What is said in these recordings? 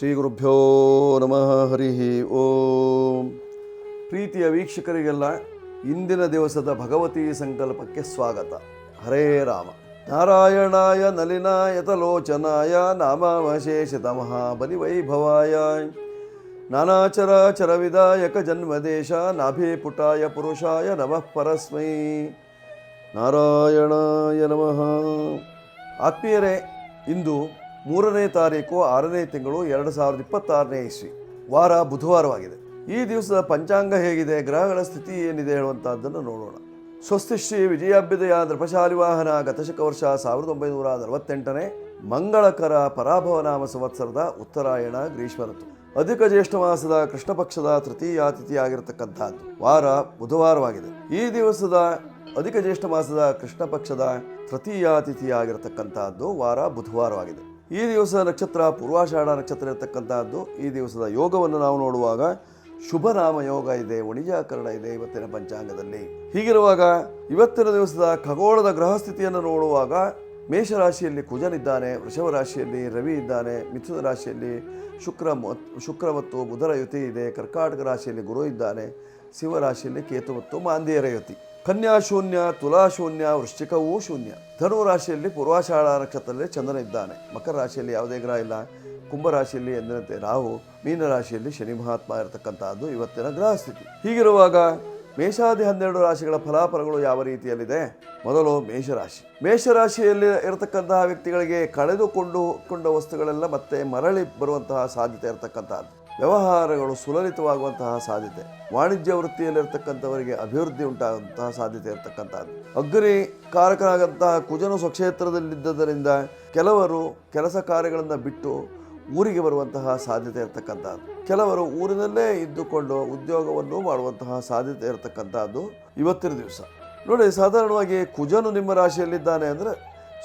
ಶ್ರೀ ಗುರುಭ್ಯೋ ನಮಃ. ಹರಿ ಓಂ. ಪ್ರೀತಿಯ ವೀಕ್ಷಕರಿಗೆಲ್ಲ ಇಂದಿನ ದಿವಸದ ಭಗವತಿ ಸಂಕಲ್ಪಕ್ಕೆ ಸ್ವಾಗತ. ಹರೇ ರಾಮ. ನಾರಾಯಣಾಯ ನಲಿನಾಯತಲೋಚನಾಯ ನಾಮಾವಶೇಷಿತ ಮಹಾಬಲಿವೈಭವಾಯ ನಾನಾಚರಾಚರವಿದಾಯಕ ಜನ್ಮದೇಶ ನಾಭಿಪುಟಾಯ ಪುರುಷಾಯ ನಮಃ ಪರಸ್ಮೈ. ನಾರಾಯಣಾಯ ನಮಃ. ಆತ್ಮೀಯರೇ, ಇಂದು 3ನೇ ತಾರೀಕು 6ನೇ ತಿಂಗಳು 2026ನೇ ಇಸ್ವಿ, ವಾರ ಬುಧವಾರವಾಗಿದೆ. ಈ ದಿವಸದ ಪಂಚಾಂಗ ಹೇಗಿದೆ, ಗ್ರಹಗಳ ಸ್ಥಿತಿ ಏನಿದೆ ಹೇಳುವಂಥದ್ದನ್ನು ನೋಡೋಣ. ಸ್ವಸ್ತಿ ಶ್ರೀ ವಿಜಯಾಭ್ಯುದಯ ನೃಪಶಾಲಿ ವಾಹನ ಗತಶಕ ವರ್ಷ 1948ನೇ ಮಂಗಳಕರ ಪರಾಭವನಾಮ ಸಂವತ್ಸರದ ಉತ್ತರಾಯಣ ಗ್ರೀಷ್ಮ ಋತು, ಅಧಿಕ ಜ್ಯೇಷ್ಠ ಮಾಸದ ಕೃಷ್ಣ ಪಕ್ಷದ ತೃತೀಯ ತಿಥಿಯಾಗಿರತಕ್ಕಂಥದ್ದು ವಾರ ಬುಧವಾರವಾಗಿದೆ. ಈ ದಿವಸದ ಅಧಿಕ ಜ್ಯೇಷ್ಠ ಮಾಸದ ಕೃಷ್ಣ ಪಕ್ಷದ ತೃತೀಯ ತಿಥಿಯಾಗಿರತಕ್ಕಂಥದ್ದು ವಾರ ಬುಧವಾರವಾಗಿದೆ. ಈ ದಿವಸ ನಕ್ಷತ್ರ ಪೂರ್ವಾಷಾಢ ನಕ್ಷತ್ರ ಇರತಕ್ಕಂಥದ್ದು. ಈ ದಿವಸದ ಯೋಗವನ್ನು ನಾವು ನೋಡುವಾಗ ಶುಭನಾಮ ಯೋಗ ಇದೆ, ವಣಿಜಾಕರಣ ಇದೆ ಇವತ್ತಿನ ಪಂಚಾಂಗದಲ್ಲಿ. ಹೀಗಿರುವಾಗ ಇವತ್ತಿನ ದಿವಸದ ಖಗೋಳದ ಗ್ರಹ ಸ್ಥಿತಿಯನ್ನು ನೋಡುವಾಗ ಮೇಷರಾಶಿಯಲ್ಲಿ ಕುಜನಿದ್ದಾನೆ, ವೃಷಭ ರಾಶಿಯಲ್ಲಿ ರವಿ ಇದ್ದಾನೆ, ಮಿಥುನ ರಾಶಿಯಲ್ಲಿ ಶುಕ್ರ ಮತ್ತು ಬುಧರ ಯುತಿ ಇದೆ, ಕರ್ಕಾಟಕ ರಾಶಿಯಲ್ಲಿ ಗುರು ಇದ್ದಾನೆ, ಸಿಂಹ ರಾಶಿಯಲ್ಲಿ ಕೇತು ಮತ್ತು ಮಾಂದಿಯರ ಯುತಿ, ಕನ್ಯಾ ಶೂನ್ಯ, ತುಲಾ ಶೂನ್ಯ, ವೃಶ್ಚಿಕವೂ ಶೂನ್ಯ, ಧನು ರಾಶಿಯಲ್ಲಿ ಪೂರ್ವಾಷಾಢ ನಕ್ಷತ್ರದಲ್ಲಿ ಚಂದ್ರನ ಇದ್ದಾನೆ, ಮಕರ ರಾಶಿಯಲ್ಲಿ ಯಾವುದೇ ಗ್ರಹ ಇಲ್ಲ, ಕುಂಭ ರಾಶಿಯಲ್ಲಿ ಎಂದಿನಂತೆ ರಾಹು, ಮೀನ ರಾಶಿಯಲ್ಲಿ ಶನಿ ಮಹಾತ್ಮ ಇರತಕ್ಕಂತಹದ್ದು ಇವತ್ತಿನ ಗ್ರಹ ಸ್ಥಿತಿ. ಹೀಗಿರುವಾಗ ಮೇಷಾದಿ 12 ರಾಶಿಗಳ ಫಲಾಫಲಗಳು ಯಾವ ರೀತಿಯಲ್ಲಿದೆ? ಮೊದಲು ಮೇಷರಾಶಿ. ಮೇಷರಾಶಿಯಲ್ಲಿ ಇರತಕ್ಕಂತಹ ವ್ಯಕ್ತಿಗಳಿಗೆ ಕಳೆದುಕೊಂಡ ವಸ್ತುಗಳೆಲ್ಲ ಮತ್ತೆ ಮರಳಿ ಬರುವಂತಹ ಸಾಧ್ಯತೆ ಇರತಕ್ಕಂತಹದ್ದು. ವ್ಯವಹಾರಗಳು ಸುಲಲಿತವಾಗುವಂತಹ ಸಾಧ್ಯತೆ, ವಾಣಿಜ್ಯ ವೃತ್ತಿಯಲ್ಲಿರ್ತಕ್ಕಂಥವರಿಗೆ ಅಭಿವೃದ್ಧಿ ಉಂಟಾಗುವಂತಹ ಸಾಧ್ಯತೆ ಇರತಕ್ಕಂಥದ್ದು. ಅಗ್ನಿ ಕಾರಕನಾದಂತಹ ಕುಜನು ಸ್ವಕ್ಷೇತ್ರದಲ್ಲಿದ್ದರಿಂದ ಕೆಲವರು ಕೆಲಸ ಕಾರ್ಯಗಳನ್ನು ಬಿಟ್ಟು ಊರಿಗೆ ಬರುವಂತಹ ಸಾಧ್ಯತೆ ಇರತಕ್ಕಂಥದ್ದು. ಕೆಲವರು ಊರಿನಲ್ಲೇ ಇದ್ದುಕೊಂಡು ಉದ್ಯೋಗವನ್ನು ಮಾಡುವಂತಹ ಸಾಧ್ಯತೆ ಇರತಕ್ಕಂಥದ್ದು ಇವತ್ತಿನ ದಿವಸ. ನೋಡಿ, ಸಾಧಾರಣವಾಗಿ ಕುಜನು ನಿಮ್ಮ ರಾಶಿಯಲ್ಲಿದ್ದಾನೆ ಅಂದರೆ,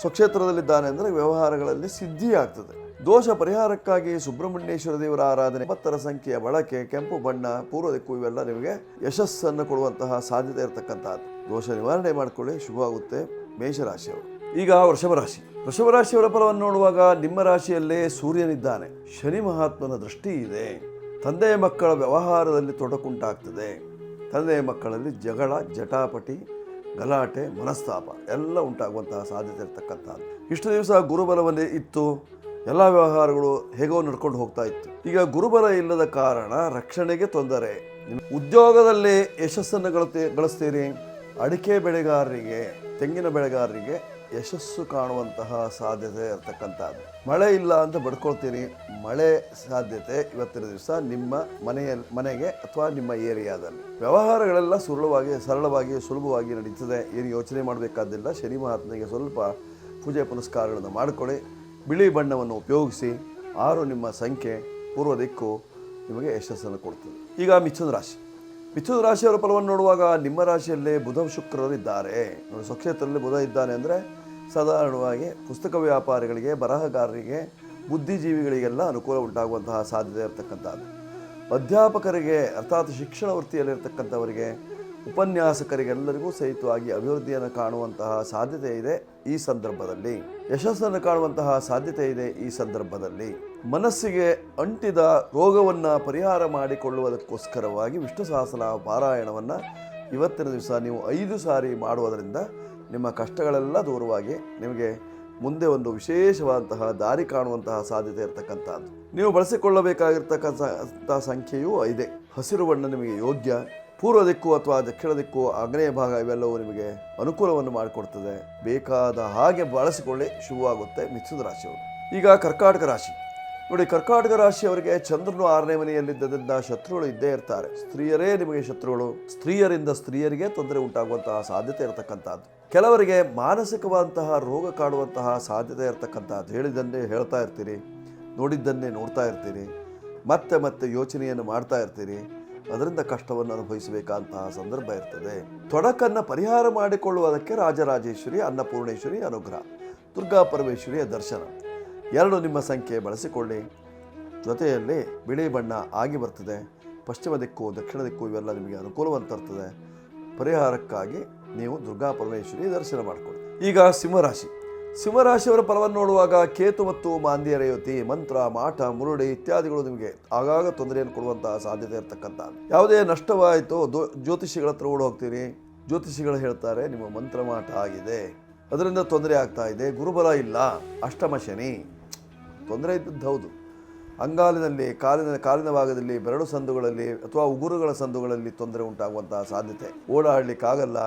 ಸ್ವಕ್ಷೇತ್ರದಲ್ಲಿದ್ದಾನೆ ಅಂದರೆ ವ್ಯವಹಾರಗಳಲ್ಲಿ ಸಿದ್ಧಿ ಆಗ್ತದೆ. ದೋಷ ಪರಿಹಾರಕ್ಕಾಗಿ ಸುಬ್ರಹ್ಮಣ್ಯೇಶ್ವರ ದೇವರ ಆರಾಧನೆ, 9ರ ಸಂಖ್ಯೆಯ ಬಳಕೆ, ಕೆಂಪು ಬಣ್ಣ, ಪೂರ್ವ ದಿಕ್ಕು ಇವೆಲ್ಲ ನಿಮಗೆ ಯಶಸ್ಸನ್ನು ಕೊಡುವಂತಹ ಸಾಧ್ಯತೆ ಇರತಕ್ಕಂಥದ್ದು. ದೋಷ ನಿವಾರಣೆ ಮಾಡಿಕೊಳ್ಳಿ, ಶುಭವಾಗುತ್ತೆ ಮೇಷರಾಶಿಯವರು. ಈಗ ವೃಷಭ ರಾಶಿ. ವೃಷಭ ರಾಶಿಯವರ ಫಲವನ್ನು ನೋಡುವಾಗ ನಿಮ್ಮ ರಾಶಿಯಲ್ಲೇ ಸೂರ್ಯನಿದ್ದಾನೆ, ಶನಿ ಮಹಾತ್ಮನ ದೃಷ್ಟಿ ಇದೆ, ತಂದೆಯ ಮಕ್ಕಳ ವ್ಯವಹಾರದಲ್ಲಿ ತೊಡಕುಂಟಾಗ್ತದೆ, ತಂದೆಯ ಮಕ್ಕಳಲ್ಲಿ ಜಗಳ, ಜಟಾಪಟಿ, ಗಲಾಟೆ, ಮನಸ್ತಾಪ ಎಲ್ಲ ಉಂಟಾಗುವಂತಹ ಸಾಧ್ಯತೆ ಇರತಕ್ಕಂಥದ್ದು. ಇಷ್ಟು ದಿವಸ ಗುರುಬಲವನ್ನೇ ಇತ್ತು, ಎಲ್ಲ ವ್ಯವಹಾರಗಳು ಹೇಗೋ ನಡ್ಕೊಂಡು ಹೋಗ್ತಾ ಇತ್ತು. ಈಗ ಗುರುಬಲ ಇಲ್ಲದ ಕಾರಣ ರಕ್ಷಣೆಗೆ ತೊಂದರೆ. ಉದ್ಯೋಗದಲ್ಲಿ ಯಶಸ್ಸನ್ನು ಗಳಿಸ್ತೀರಿ. ಅಡಿಕೆ ಬೆಳೆಗಾರರಿಗೆ, ತೆಂಗಿನ ಬೆಳೆಗಾರರಿಗೆ ಯಶಸ್ಸು ಕಾಣುವಂತಹ ಸಾಧ್ಯತೆ ಇರತಕ್ಕಂಥದ್ದು. ಮಳೆ ಇಲ್ಲ ಅಂತ ಬಡ್ಕೊಳ್ತೀರಿ, ಮಳೆ ಸಾಧ್ಯತೆ ಇವತ್ತಿನ ದಿವಸ ನಿಮ್ಮ ಮನೆಗೆ ಅಥವಾ ನಿಮ್ಮ ಏರಿಯಾದಲ್ಲಿ. ವ್ಯವಹಾರಗಳೆಲ್ಲ ಸರಳವಾಗಿ ಸುಲಭವಾಗಿ ನಡೀತದೆ, ಏನು ಯೋಚನೆ ಮಾಡಬೇಕಾದಿಲ್ಲ. ಶನಿ ಮಹಾತ್ಮನಿಗೆ ಸ್ವಲ್ಪ ಪೂಜೆ ಪುನಸ್ಕಾರಗಳನ್ನು ಮಾಡಿಕೊಳ್ಳಿ, ಬಿಳಿ ಬಣ್ಣವನ್ನು ಉಪಯೋಗಿಸಿ. 6 ನಿಮ್ಮ ಸಂಖ್ಯೆ, ಪೂರ್ವ ದಿಕ್ಕು ನಿಮಗೆ ಯಶಸ್ಸನ್ನು ಕೊಡ್ತದೆ. ಈಗ ಮಿಥುನ ರಾಶಿ. ಮಿಥುನ ರಾಶಿಯವರ ಫಲವನ್ನು ನೋಡುವಾಗ ನಿಮ್ಮ ರಾಶಿಯಲ್ಲೇ ಬುಧ ಶುಕ್ರರು ಇದ್ದಾರೆ. ನೋಡಿ, ಸ್ವಕ್ಷೇತ್ರದಲ್ಲಿ ಬುಧ ಇದ್ದಾನೆ ಅಂದರೆ ಸಾಧಾರಣವಾಗಿ ಪುಸ್ತಕ ವ್ಯಾಪಾರಿಗಳಿಗೆ, ಬರಹಗಾರರಿಗೆ, ಬುದ್ಧಿಜೀವಿಗಳಿಗೆಲ್ಲ ಅನುಕೂಲ ಉಂಟಾಗುವಂತಹ ಸಾಧ್ಯತೆ ಇರತಕ್ಕಂಥದ್ದು. ಅಧ್ಯಾಪಕರಿಗೆ ಅರ್ಥಾತ್ ಶಿಕ್ಷಣ ವೃತ್ತಿಯಲ್ಲಿರ್ತಕ್ಕಂಥವರಿಗೆ, ಉಪನ್ಯಾಸಕರಿಗೆಲ್ಲರಿಗೂ ಸಹಿತವಾಗಿ ಅಭಿವೃದ್ಧಿಯನ್ನು ಕಾಣುವಂತಹ ಸಾಧ್ಯತೆ ಇದೆ. ಈ ಸಂದರ್ಭದಲ್ಲಿ ಯಶಸ್ಸನ್ನು ಕಾಣುವಂತಹ ಸಾಧ್ಯತೆ ಇದೆ. ಈ ಸಂದರ್ಭದಲ್ಲಿ ಮನಸ್ಸಿಗೆ ಅಂಟಿದ ರೋಗವನ್ನು ಪರಿಹಾರ ಮಾಡಿಕೊಳ್ಳುವುದಕ್ಕೋಸ್ಕರವಾಗಿ ವಿಷ್ಣು ಸಹಸ್ರನಾಮ ಪಾರಾಯಣವನ್ನು ಇವತ್ತಿನ ದಿವಸ ನೀವು 5 ಸಾರಿ ಮಾಡುವುದರಿಂದ ನಿಮ್ಮ ಕಷ್ಟಗಳೆಲ್ಲ ದೂರವಾಗಿ ನಿಮಗೆ ಮುಂದೆ ಒಂದು ವಿಶೇಷವಾದಂತಹ ದಾರಿ ಕಾಣುವಂತಹ ಸಾಧ್ಯತೆ ಇರತಕ್ಕಂಥದ್ದು. ನೀವು ಬಳಸಿಕೊಳ್ಳಬೇಕಾಗಿರ್ತಕ್ಕಂಥ ಸಂಖ್ಯೆಯೂ 5. ಹಸಿರು ಬಣ್ಣ ನಿಮಗೆ ಯೋಗ್ಯ. ಪೂರ್ವ ದಿಕ್ಕು ಅಥವಾ ದಕ್ಷಿಣ ದಿಕ್ಕು, ಆಗ್ನೇಯ ಭಾಗ ಇವೆಲ್ಲವೂ ನಿಮಗೆ ಅನುಕೂಲವನ್ನು ಮಾಡಿಕೊಡ್ತದೆ. ಬೇಕಾದ ಹಾಗೆ ಬಳಸಿಕೊಳ್ಳಿ, ಶುಭವಾಗುತ್ತೆ ಮಿಥುನ ರಾಶಿಯವರು. ಈಗ ಕರ್ಕಾಟಕ ರಾಶಿ. ನೋಡಿ, ಕರ್ಕಾಟಕ ರಾಶಿಯವರಿಗೆ ಚಂದ್ರನು 6ನೇ ಮನೆಯಲ್ಲಿದ್ದರಿಂದ ಶತ್ರುಗಳು ಇದ್ದೇ ಇರ್ತಾರೆ. ಸ್ತ್ರೀಯರೇ ನಿಮಗೆ ಶತ್ರುಗಳು. ಸ್ತ್ರೀಯರಿಂದ ಸ್ತ್ರೀಯರಿಗೆ ತೊಂದರೆ ಉಂಟಾಗುವಂತಹ ಸಾಧ್ಯತೆ ಇರತಕ್ಕಂಥದ್ದು. ಕೆಲವರಿಗೆ ಮಾನಸಿಕವಾದಂತಹ ರೋಗ ಕಾಡುವಂತಹ ಸಾಧ್ಯತೆ ಇರತಕ್ಕಂಥದ್ದು. ಹೇಳಿದ್ದನ್ನೇ ಹೇಳ್ತಾ ಇರ್ತೀರಿ, ನೋಡಿದ್ದನ್ನೇ ನೋಡ್ತಾ ಇರ್ತೀರಿ, ಮತ್ತೆ ಮತ್ತೆ ಯೋಚನೆಯನ್ನು ಮಾಡ್ತಾ ಇರ್ತೀರಿ. ಅದರಿಂದ ಕಷ್ಟವನ್ನು ಅನುಭವಿಸಬೇಕಾದಂತಹ ಸಂದರ್ಭ ಇರ್ತದೆ. ತೊಡಕನ್ನು ಪರಿಹಾರ ಮಾಡಿಕೊಳ್ಳುವುದಕ್ಕೆ ರಾಜರಾಜೇಶ್ವರಿ, ಅನ್ನಪೂರ್ಣೇಶ್ವರಿ ಅನುಗ್ರಹ, ದುರ್ಗಾ ಪರಮೇಶ್ವರಿಯ ದರ್ಶನ 2 ನಿಮ್ಮ ಸಂಖ್ಯೆ ಬಳಸಿಕೊಳ್ಳಿ. ಜೊತೆಯಲ್ಲಿ ಬಿಳಿ ಬಣ್ಣ ಆಗಿ ಬರ್ತದೆ. ಪಶ್ಚಿಮ ದಿಕ್ಕು, ದಕ್ಷಿಣ ದಿಕ್ಕು ಇವೆಲ್ಲ ನಿಮಗೆ ಅನುಕೂಲವನ್ನು ತರ್ತದೆ. ಪರಿಹಾರಕ್ಕಾಗಿ ನೀವು ದುರ್ಗಾ ಪರಮೇಶ್ವರಿ ದರ್ಶನ ಮಾಡಿಕೊಳ್ಳಿ. ಈಗ ಸಿಂಹರಾಶಿ. ಸಿಂಹರಾಶಿಯವರ ಫಲವನ್ನು ನೋಡುವಾಗ ಕೇತು ಮತ್ತು ಮಾಂದ್ಯ ರೇವತಿ ಮಂತ್ರ ಮಾಟ ಮುರುಡಿ ಇತ್ಯಾದಿಗಳು ನಿಮಗೆ ಆಗಾಗ ತೊಂದರೆಯನ್ನು ಕೊಡುವಂತಹ ಸಾಧ್ಯತೆ ಇರತಕ್ಕಂಥ ಯಾವುದೇ ನಷ್ಟವಾಯಿತು ಜ್ಯೋತಿಷಿಗಳ ಹತ್ರ ಓಡಿ ಹೋಗ್ತೀರಿ. ಜ್ಯೋತಿಷಿಗಳು ಹೇಳ್ತಾರೆ ನಿಮ್ಮ ಮಂತ್ರ ಮಾಟ ಆಗಿದೆ, ಅದರಿಂದ ತೊಂದರೆ ಆಗ್ತಾ ಇದೆ, ಗುರುಬಲ ಇಲ್ಲ, ಅಷ್ಟಮ ಶನಿ. ತೊಂದರೆ ಇದ್ದದ್ದು ಹೌದು. ಅಂಗಾಲಿನಲ್ಲಿ ಕಾಲಿನ ಭಾಗದಲ್ಲಿ ಬೆರಳು ಸಂದುಗಳಲ್ಲಿ ಅಥವಾ ಉಗುರುಗಳ ಸಂದುಗಳಲ್ಲಿ ತೊಂದರೆ ಉಂಟಾಗುವಂತಹ ಸಾಧ್ಯತೆ, ಓಡಾಡಲಿಕ್ಕಾಗಲ್ಲ,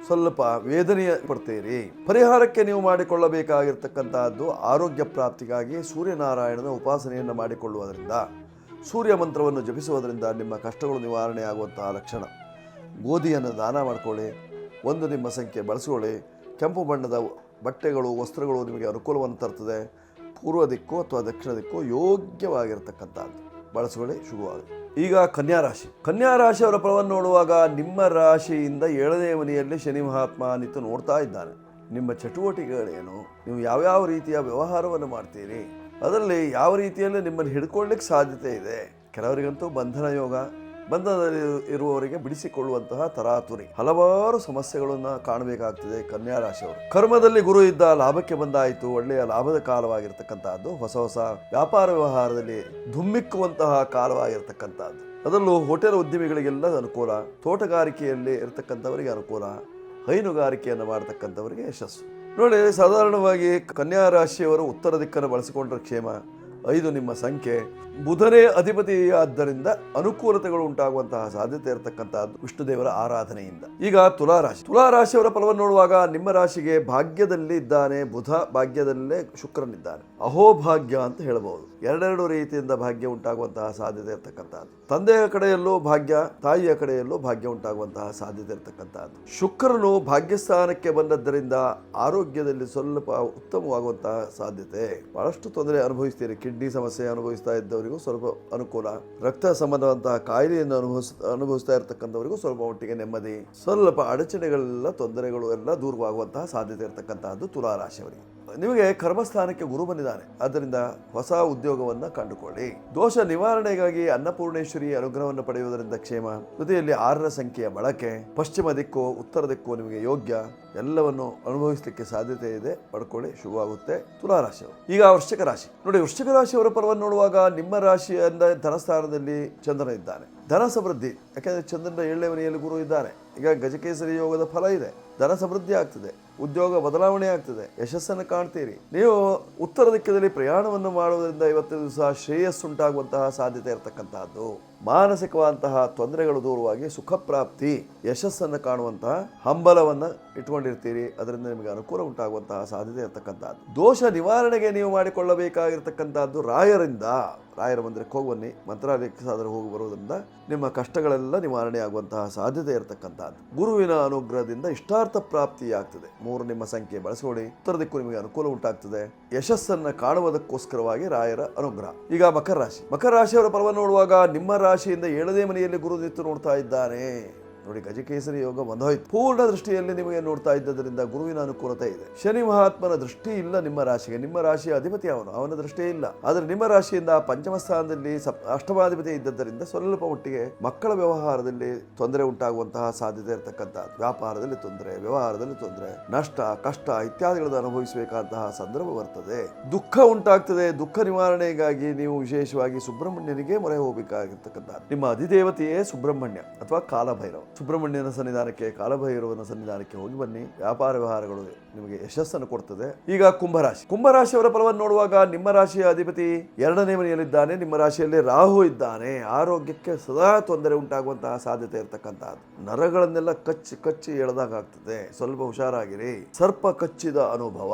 ಸ್ವಲ್ಪ ವೇದನೆಯ ಪಡ್ತೀರಿ. ಪರಿಹಾರಕ್ಕೆ ನೀವು ಮಾಡಿಕೊಳ್ಳಬೇಕಾಗಿರ್ತಕ್ಕಂತಹದ್ದು ಆರೋಗ್ಯ ಪ್ರಾಪ್ತಿಗಾಗಿ ಸೂರ್ಯನಾರಾಯಣನ ಉಪಾಸನೆಯನ್ನು ಮಾಡಿಕೊಳ್ಳುವುದರಿಂದ, ಸೂರ್ಯ ಮಂತ್ರವನ್ನು ಜಪಿಸುವುದರಿಂದ ನಿಮ್ಮ ಕಷ್ಟಗಳು ನಿವಾರಣೆ ಆಗುವಂತಹ ಲಕ್ಷಣ. ಗೋಧಿಯನ್ನು ದಾನ ಮಾಡಿಕೊಳ್ಳಿ, ಒಂದು ನಿಮ್ಮ ಸಂಖ್ಯೆ ಬಳಸಿಕೊಳ್ಳಿ. ಕೆಂಪು ಬಣ್ಣದ ಬಟ್ಟೆಗಳು ವಸ್ತ್ರಗಳು ನಿಮಗೆ ಅನುಕೂಲವನ್ನು ತರ್ತದೆ. ಪೂರ್ವ ದಿಕ್ಕು ಅಥವಾ ದಕ್ಷಿಣ ದಿಕ್ಕು ಯೋಗ್ಯವಾಗಿರ್ತಕ್ಕಂಥದ್ದು ಬಳಸಿಕೊಳ್ಳಿ, ಶುಭವಾಗುತ್ತೆ. ಈಗ ಕನ್ಯಾ ರಾಶಿಯವರ ಫಲವನ್ನು ನೋಡುವಾಗ ನಿಮ್ಮ ರಾಶಿಯಿಂದ 7ನೇ ಮನೆಯಲ್ಲಿ ಶನಿ ಮಹಾತ್ಮ ನಿಂತು ನೋಡ್ತಾ ಇದ್ದಾನೆ. ನಿಮ್ಮ ಚಟುವಟಿಕೆಗಳೇನು, ನೀವು ಯಾವ್ಯಾವ ರೀತಿಯ ವ್ಯವಹಾರವನ್ನು ಮಾಡ್ತೀರಿ, ಅದರಲ್ಲಿ ಯಾವ ರೀತಿಯಲ್ಲಿ ನಿಮ್ಮನ್ನು ಹಿಡ್ಕೊಳ್ಳಿಕ್ಕೆ ಸಾಧ್ಯತೆ ಇದೆ. ಕೆಲವರಿಗಂತೂ ಬಂಧನ ಯೋಗ, ಬಂಧನದಲ್ಲಿ ಇರುವವರಿಗೆ ಬಿಡಿಸಿಕೊಳ್ಳುವಂತಹ ತರಾತುರಿ ಹಲವಾರು ಸಮಸ್ಯೆಗಳನ್ನು ಕಾಣಬೇಕಾಗ್ತದೆ. ಕನ್ಯಾ ರಾಶಿಯವರು ಕರ್ಮದಲ್ಲಿ ಗುರು ಇದ್ದ, ಲಾಭಕ್ಕೆ ಬಂದಾಯಿತು, ಒಳ್ಳೆಯ ಲಾಭದ ಕಾಲವಾಗಿರ್ತಕ್ಕಂಥದ್ದು. ಹೊಸ ವ್ಯಾಪಾರ ವ್ಯವಹಾರದಲ್ಲಿ ಧುಮ್ಮಿಕ್ಕುವಂತಹ ಕಾಲವಾಗಿರ್ತಕ್ಕಂಥದ್ದು. ಅದರಲ್ಲೂ ಹೋಟೆಲ್ ಉದ್ಯಮಿಗಳಿಗೆಲ್ಲ ಅನುಕೂಲ, ತೋಟಗಾರಿಕೆಯಲ್ಲಿ ಇರತಕ್ಕಂಥವರಿಗೆ ಅನುಕೂಲ, ಹೈನುಗಾರಿಕೆಯನ್ನು ಮಾಡತಕ್ಕಂಥವರಿಗೆ ಯಶಸ್ಸು. ನೋಡಿ, ಸಾಧಾರಣವಾಗಿ ಕನ್ಯಾ ರಾಶಿಯವರು ಉತ್ತರ ದಿಕ್ಕನ್ನು ಬಳಸಿಕೊಂಡ್ರೆ ಕ್ಷೇಮ. 5 ನಿಮ್ಮ ಸಂಖ್ಯೆ. ಬುಧನೇ ಅಧಿಪತಿಯಾದ್ದರಿಂದ ಅನುಕೂಲತೆಗಳು ಉಂಟಾಗುವಂತಹ ಸಾಧ್ಯತೆ ಇರತಕ್ಕಂತಹದ್ದು ವಿಷ್ಣುದೇವರ ಆರಾಧನೆಯಿಂದ. ಈಗ ತುಲಾರಾಶಿಯವರ ಫಲವನ್ನು ನೋಡುವಾಗ ನಿಮ್ಮ ರಾಶಿಗೆ ಭಾಗ್ಯದಲ್ಲಿ ಇದ್ದಾನೆ ಬುಧ, ಭಾಗ್ಯದಲ್ಲೇ ಶುಕ್ರನಿದ್ದಾನೆ. ಅಹೋಭಾಗ್ಯ ಅಂತ ಹೇಳಬಹುದು. ಎರಡೆರಡು ರೀತಿಯಿಂದ ಭಾಗ್ಯ ಉಂಟಾಗುವಂತಹ ಸಾಧ್ಯತೆ ಇರತಕ್ಕಂತಹದ್ದು. ತಂದೆಯ ಕಡೆಯಲ್ಲೂ ಭಾಗ್ಯ, ತಾಯಿಯ ಕಡೆಯಲ್ಲೂ ಭಾಗ್ಯ ಉಂಟಾಗುವಂತಹ ಸಾಧ್ಯತೆ ಇರತಕ್ಕಂತಹದ್ದು. ಶುಕ್ರನು ಭಾಗ್ಯಸ್ಥಾನಕ್ಕೆ ಬಂದದ್ದರಿಂದ ಆರೋಗ್ಯದಲ್ಲಿ ಸ್ವಲ್ಪ ಉತ್ತಮವಾಗುವಂತಹ ಸಾಧ್ಯತೆ. ಬಹಳಷ್ಟು ತೊಂದರೆ ಅನುಭವಿಸ್ತೀರಿ. ಕಿಡ್ನಿ ಸಮಸ್ಯೆ ಅನುಭವಿಸ್ತಾ ಇದ್ದವರಿಗೂ ಸ್ವಲ್ಪ ಅನುಕೂಲ, ರಕ್ತ ಸಂಬಂಧವಂತಹ ಕಾಯಿಲೆಯನ್ನು ಅನುಭವಿಸ್ತಾ ಇರತಕ್ಕಂಥವರಿಗೂ ಸ್ವಲ್ಪ ಒಟ್ಟಿಗೆ ನೆಮ್ಮದಿ, ಸ್ವಲ್ಪ ಅಡಚಣೆಗಳೆಲ್ಲ ತೊಂದರೆಗಳು ಎಲ್ಲ ದೂರವಾಗುವಂತಹ ಸಾಧ್ಯತೆ ಇರತಕ್ಕಂತಹದ್ದು ತುಲಾರಾಶಿಯವರಿಗೆ. ನಿಮಗೆ ಕರ್ಮಸ್ಥಾನಕ್ಕೆ ಗುರು ಬಂದಿದ್ದಾನೆ, ಆದ್ದರಿಂದ ಹೊಸ ಉದ್ಯೋಗವನ್ನು ಕಂಡುಕೊಳ್ಳಿ. ದೋಷ ನಿವಾರಣೆಗಾಗಿ ಅನ್ನಪೂರ್ಣೇಶ್ವರಿ ಅನುಗ್ರಹವನ್ನು ಪಡೆಯುವುದರಿಂದ ಕ್ಷೇಮ. ಜೊತೆಯಲ್ಲಿ 6ರ ಸಂಖ್ಯೆಯ ಬಳಕೆ, ಪಶ್ಚಿಮ ದಿಕ್ಕು ಉತ್ತರ ದಿಕ್ಕು ನಿಮಗೆ ಯೋಗ್ಯ, ಎಲ್ಲವನ್ನು ಅನುಭವಿಸಲಿಕ್ಕೆ ಸಾಧ್ಯತೆ ಇದೆ. ಪಡ್ಕೊಳ್ಳಿ, ಶುಭವಾಗುತ್ತೆ. ತುಲಾರಾಶಿಯವರು. ಈಗ ವೃಶ್ಚಿಕ ರಾಶಿ ನೋಡಿ, ವೃಶ್ಚಿಕ ರಾಶಿಯವರ ಫಲವನ್ನು ನೋಡುವಾಗ ನಿಮ್ಮ ರಾಶಿಯಿಂದ ಧನಸ್ಥಾನದಲ್ಲಿ ಚಂದ್ರನ ಇದ್ದಾನೆ. ಧನ ಸಮೃದ್ಧಿ, ಯಾಕೆಂದರೆ ಚಂದ್ರನ 7ನೇ ಮನೆಯಲ್ಲಿ ಗುರು ಇದ್ದಾನೆ. ಈಗ ಗಜಕೇಸರಿ ಯೋಗದ ಫಲ ಇದೆ. ಧನ ಸಮೃದ್ಧಿ ಆಗ್ತದೆ, ಉದ್ಯೋಗ ಬದಲಾವಣೆ ಆಗ್ತದೆ, ಯಶಸ್ಸನ್ನು ಕಾಣ್ತೀರಿ. ನೀವು ಉತ್ತರ ದಿಕ್ಕದಲ್ಲಿ ಪ್ರಯಾಣವನ್ನು ಮಾಡುವುದರಿಂದ ಇವತ್ತಿನ ದಿವಸ ಶ್ರೇಯಸ್ಸುಂಟಾಗುವಂತಹ ಸಾಧ್ಯತೆ ಇರತಕ್ಕಂತಹದ್ದು. ಮಾನಸಿಕವಾದಂತಹ ತೊಂದರೆಗಳು ದೂರವಾಗಿ ಸುಖ ಪ್ರಾಪ್ತಿ, ಯಶಸ್ಸನ್ನು ಕಾಣುವಂತಹ ಹಂಬಲವನ್ನು ಇಟ್ಕೊಂಡಿರ್ತೀರಿ. ಅದರಿಂದ ನಿಮಗೆ ಅನುಕೂಲ ಉಂಟಾಗುವಂತಹ ಸಾಧ್ಯತೆ ಇರತಕ್ಕಂಥದ್ದು. ದೋಷ ನಿವಾರಣೆಗೆ ನೀವು ಮಾಡಿಕೊಳ್ಳಬೇಕಾಗಿರ್ತಕ್ಕಂಥದ್ದು ರಾಯರ ಮಂದಿರಕ್ಕೆ ಹೋಗಿ ಬನ್ನಿ. ಮಂತ್ರಾಲಯಕ್ಕೆ ಸಾಧನೆ ಹೋಗಿ ಬರುವುದರಿಂದ ನಿಮ್ಮ ಕಷ್ಟಗಳೆಲ್ಲ ನಿವಾರಣೆ ಆಗುವಂತಹ ಸಾಧ್ಯತೆ ಇರತಕ್ಕಂಥದ್ದು. ಗುರುವಿನ ಅನುಗ್ರಹದಿಂದ ಇಷ್ಟಾರ್ಥ ಪ್ರಾಪ್ತಿಯಾಗ್ತದೆ. 3 ನಿಮ್ಮ ಸಂಖ್ಯೆ ಬಳಸಿಕೊಳ್ಳಿ. ಉತ್ತರ ದಿಕ್ಕು ನಿಮಗೆ ಅನುಕೂಲ ಉಂಟಾಗ್ತದೆ. ಯಶಸ್ಸನ್ನು ಕಾಣುವುದಕ್ಕೋಸ್ಕರವಾಗಿ ರಾಯರ ಅನುಗ್ರಹ. ಈಗ ಮಕರ ರಾಶಿಯವರ ಫಲವನ್ನು ನೋಡುವಾಗ ನಿಮ್ಮ ರಾಶಿಯಿಂದ 7ನೇ ಮನೆಯಲ್ಲಿ ಗುರು ನಿಂತು ನೋಡ್ತಾ ಇದ್ದಾನೆ. ನೋಡಿ, ಗಜಕೇಸರಿ ಯೋಗ ಬಂದೋಯ್ತು. ಪೂರ್ಣ ದೃಷ್ಟಿಯಲ್ಲಿ ನಿಮಗೆ ನೋಡ್ತಾ ಇದ್ದರಿಂದ ಗುರುವಿನ ಅನುಕೂಲತೆ ಇದೆ. ಶನಿ ಮಹಾತ್ಮನ ದೃಷ್ಟಿ ಇಲ್ಲ ನಿಮ್ಮ ರಾಶಿಗೆ. ನಿಮ್ಮ ರಾಶಿಯ ಅಧಿಪತಿ ಅವನ ದೃಷ್ಟಿ ಇಲ್ಲ. ಆದರೆ ನಿಮ್ಮ ರಾಶಿಯಿಂದ ಪಂಚಮ ಸ್ಥಾನದಲ್ಲಿ ಅಷ್ಟಮಾಧಿಪತಿ ಇದ್ದದ್ದರಿಂದ ಸ್ವಲ್ಪ ಮಟ್ಟಿಗೆ ಮಕ್ಕಳ ವ್ಯವಹಾರದಲ್ಲಿ ತೊಂದರೆ ಉಂಟಾಗುವಂತಹ ಸಾಧ್ಯತೆ ಇರತಕ್ಕಂಥದ್ದು. ವ್ಯಾಪಾರದಲ್ಲಿ ತೊಂದರೆ, ವ್ಯವಹಾರದಲ್ಲಿ ತೊಂದರೆ, ನಷ್ಟ, ಕಷ್ಟ ಇತ್ಯಾದಿಗಳನ್ನು ಅನುಭವಿಸಬೇಕಾದಂತಹ ಸಂದರ್ಭ ಬರ್ತದೆ. ದುಃಖ ಉಂಟಾಗ್ತದೆ. ದುಃಖ ನಿವಾರಣೆಗಾಗಿ ನೀವು ವಿಶೇಷವಾಗಿ ಸುಬ್ರಹ್ಮಣ್ಯನಿಗೆ ಮೊರೆ ಹೋಗಬೇಕಾಗಿರ್ತಕ್ಕಂಥದ್ದು. ನಿಮ್ಮ ಅಧಿದೇವತೆಯೇ ಸುಬ್ರಹ್ಮಣ್ಯ ಅಥವಾ ಕಾಲಭೈರವ. ಸುಬ್ರಹ್ಮಣ್ಯನ ಸನ್ನಿಧಾನಕ್ಕೆ, ಕಾಲಭೈರವನ ಸನ್ನಿಧಾನಕ್ಕೆ ಹೋಗಿ ಬನ್ನಿ. ವ್ಯಾಪಾರ ವ್ಯವಹಾರಗಳು ನಿಮಗೆ ಯಶಸ್ಸನ್ನು ಕೊಡ್ತದೆ. ಈಗ ಕುಂಭರಾಶಿಯವರ ಫಲವನ್ನು ನೋಡುವಾಗ ನಿಮ್ಮ ರಾಶಿಯ ಅಧಿಪತಿ 2ನೇ ಮನೆಯಲ್ಲಿದ್ದಾನೆ. ನಿಮ್ಮ ರಾಶಿಯಲ್ಲಿ ರಾಹು ಇದ್ದಾನೆ. ಆರೋಗ್ಯಕ್ಕೆ ಸದಾ ತೊಂದರೆ ಉಂಟಾಗುವಂತಹ ಸಾಧ್ಯತೆ ಇರತಕ್ಕಂತಹದ್ದು. ನರಗಳನ್ನೆಲ್ಲ ಕಚ್ಚಿ ಎಳೆದಾಗ ಆಗ್ತದೆ. ಸ್ವಲ್ಪ ಹುಷಾರಾಗಿರಿ. ಸರ್ಪ ಕಚ್ಚಿದ ಅನುಭವ,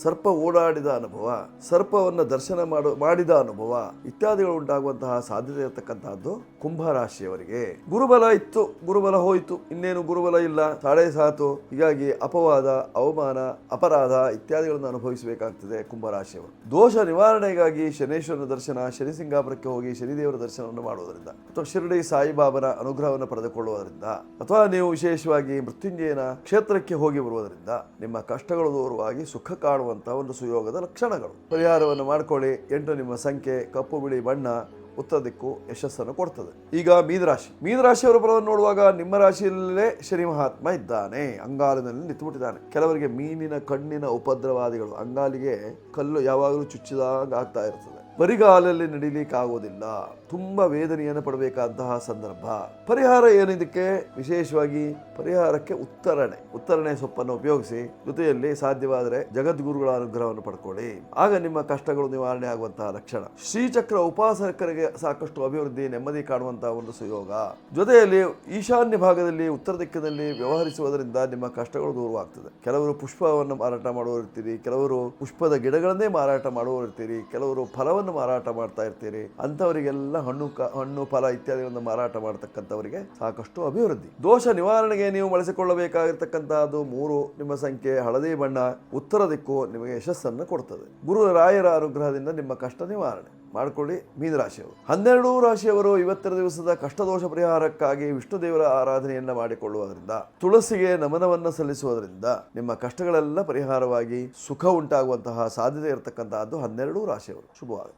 ಸರ್ಪ ಓಡಾಡಿದ ಅನುಭವ, ಸರ್ಪವನ್ನು ದರ್ಶನ ಮಾಡಿದ ಅನುಭವ ಇತ್ಯಾದಿಗಳು ಉಂಟಾಗುವಂತಹ ಸಾಧ್ಯತೆ ಇರತಕ್ಕಂತಹದ್ದು ಕುಂಭರಾಶಿಯವರಿಗೆ. ಗುರುಬಲ ಇತ್ತು, ಗುರುಬಲ ಹೋಯಿತು, ಇನ್ನೇನು ಗುರುಬಲ ಇಲ್ಲ, ತಾಳೆ ಸಾತು. ಹೀಗಾಗಿ ಅಪವಾದ, ಅವಮಾನ, ಅಪರಾಧ ಇತ್ಯಾದಿಗಳನ್ನು ಅನುಭವಿಸಬೇಕಾಗ್ತದೆ ಕುಂಭರಾಶಿಯವರು. ದೋಷ ನಿವಾರಣೆಗಾಗಿ ಶನೇಶ್ವರನ ದರ್ಶನ, ಶನಿಸಿಂಗಾಪುರಕ್ಕೆ ಹೋಗಿ ಶನಿದೇವರ ದರ್ಶನವನ್ನು ಮಾಡುವುದರಿಂದ ಅಥವಾ ಶಿರಡಿ ಸಾಯಿಬಾಬನ ಅನುಗ್ರಹವನ್ನು ಪಡೆದುಕೊಳ್ಳುವುದರಿಂದ ಅಥವಾ ನೀವು ವಿಶೇಷವಾಗಿ ಮೃತ್ಯುಂಜಯನ ಕ್ಷೇತ್ರಕ್ಕೆ ಹೋಗಿ ಬರುವುದರಿಂದ ನಿಮ್ಮ ಕಷ್ಟಗಳು ದೂರವಾಗಿ ಸುಖ ಕಾಣುವಂತಹ ಒಂದು ಸುಯೋಗದ ಲಕ್ಷಣಗಳು. ಪರಿಹಾರವನ್ನು ಮಾಡಿಕೊಳ್ಳಿ. 8 ನಿಮ್ಮ ಸಂಖ್ಯೆ, ಕಪ್ಪು ಬಿಳಿ ಬಣ್ಣ, ಉತ್ತರ ದಿಕ್ಕು ಯಶಸ್ಸನ್ನು ಕೊಡ್ತದೆ. ಈಗ ಮೀನರಾಶಿಯವರ ಫಲವನ್ನು ನೋಡುವಾಗ ನಿಮ್ಮ ರಾಶಿಯಲ್ಲೇ ಶನಿ ಮಹಾತ್ಮ ಇದ್ದಾನೆ, ಅಂಗಾಲಿನಲ್ಲಿ ನಿಂತುಬಿಟ್ಟಿದ್ದಾನೆ. ಕೆಲವರಿಗೆ ಮೀನಿನ ಕಣ್ಣಿನ ಉಪದ್ರವಾದಿಗಳು, ಅಂಗಾಲಿಗೆ ಕಲ್ಲು ಯಾವಾಗಲೂ ಚುಚ್ಚಿದಾಗ ಆಗ್ತಾ ಇರ್ತದೆ. ಬರಿಗಾಲಲ್ಲಿ ನಡಿಲಿಕ್ಕಾಗೋದಿಲ್ಲ, ತುಂಬಾ ವೇದನೆಯನ್ನು ಪಡಬೇಕಾದಂತಹ ಸಂದರ್ಭ. ಪರಿಹಾರ ಏನಿದಕ್ಕೆ? ವಿಶೇಷವಾಗಿ ಪರಿಹಾರಕ್ಕೆ ಉತ್ತರಣೆ ಸೊಪ್ಪನ್ನು ಉಪಯೋಗಿಸಿ, ಜೊತೆಯಲ್ಲಿ ಸಾಧ್ಯವಾದರೆ ಜಗದ್ಗುರುಗಳ ಅನುಗ್ರಹವನ್ನು ಪಡ್ಕೊಳ್ಳಿ. ಆಗ ನಿಮ್ಮ ಕಷ್ಟಗಳು ನಿವಾರಣೆ ಆಗುವಂತಹ ಲಕ್ಷಣ. ಶ್ರೀಚಕ್ರ ಉಪಾಸಕರಿಗೆ ಸಾಕಷ್ಟು ಅಭಿವೃದ್ಧಿ, ನೆಮ್ಮದಿ ಕಾಣುವಂತಹ ಒಂದು ಸುಯೋಗ. ಜೊತೆಯಲ್ಲಿ ಈಶಾನ್ಯ ಭಾಗದಲ್ಲಿ ಉತ್ತರ ದಿಕ್ಕಿನಲ್ಲಿ ವ್ಯವಹರಿಸುವುದರಿಂದ ನಿಮ್ಮ ಕಷ್ಟಗಳು ದೂರವಾಗ್ತದೆ. ಕೆಲವರು ಪುಷ್ಪವನ್ನು ಮಾರಾಟ ಮಾಡುವರಿರ್ತೀರಿ, ಕೆಲವರು ಪುಷ್ಪದ ಗಿಡಗಳನ್ನೇ ಮಾರಾಟ ಮಾಡುವರಿರ್ತೀರಿ, ಕೆಲವರು ಫಲವನ್ನು ಮಾರಾಟ ಮಾಡ್ತಾ ಇರ್ತೀರಿ. ಅಂತವರಿಗೆಲ್ಲ ಹಣ್ಣು ಫಲ ಇತ್ಯಾದಿಗಳನ್ನು ಮಾರಾಟ ಮಾಡತಕ್ಕಂಥವರಿಗೆ ಸಾಕಷ್ಟು ಅಭಿವೃದ್ಧಿ. ದೋಷ ನಿವಾರಣೆಗೆ ನೀವು ಬಳಸಿಕೊಳ್ಳಬೇಕಾಗಿರ್ತಕ್ಕಂಥದ್ದು 3 ನಿಮ್ಮ ಸಂಖ್ಯೆ ಹಳದಿ ಬಣ್ಣ. ಉತ್ತರ ದಿಕ್ಕು ನಿಮಗೆ ಯಶಸ್ಸನ್ನು ಕೊಡ್ತದೆ. ಗುರು ರಾಯರ ಅನುಗ್ರಹದಿಂದ ನಿಮ್ಮ ಕಷ್ಟ ನಿವಾರಣೆ ಮಾಡಿಕೊಳ್ಳಿ. ಮೀನರಾಶಿಯವರು 12 ರಾಶಿಯವರು ಇವತ್ತಿನ ದಿವಸದ ಕಷ್ಟದೋಷ ಪರಿಹಾರಕ್ಕಾಗಿ ವಿಷ್ಣು ದೇವರ ಆರಾಧನೆಯನ್ನ ಮಾಡಿಕೊಳ್ಳುವುದರಿಂದ, ತುಳಸಿಗೆ ನಮನವನ್ನು ಸಲ್ಲಿಸುವುದರಿಂದ ನಿಮ್ಮ ಕಷ್ಟಗಳೆಲ್ಲ ಪರಿಹಾರವಾಗಿ ಸುಖ ಉಂಟಾಗುವಂತಹ ಸಾಧ್ಯತೆ ಇರತಕ್ಕಂತಹದ್ದು 12 ರಾಶಿಯವರು. ಶುಭವಾಗಲಿ.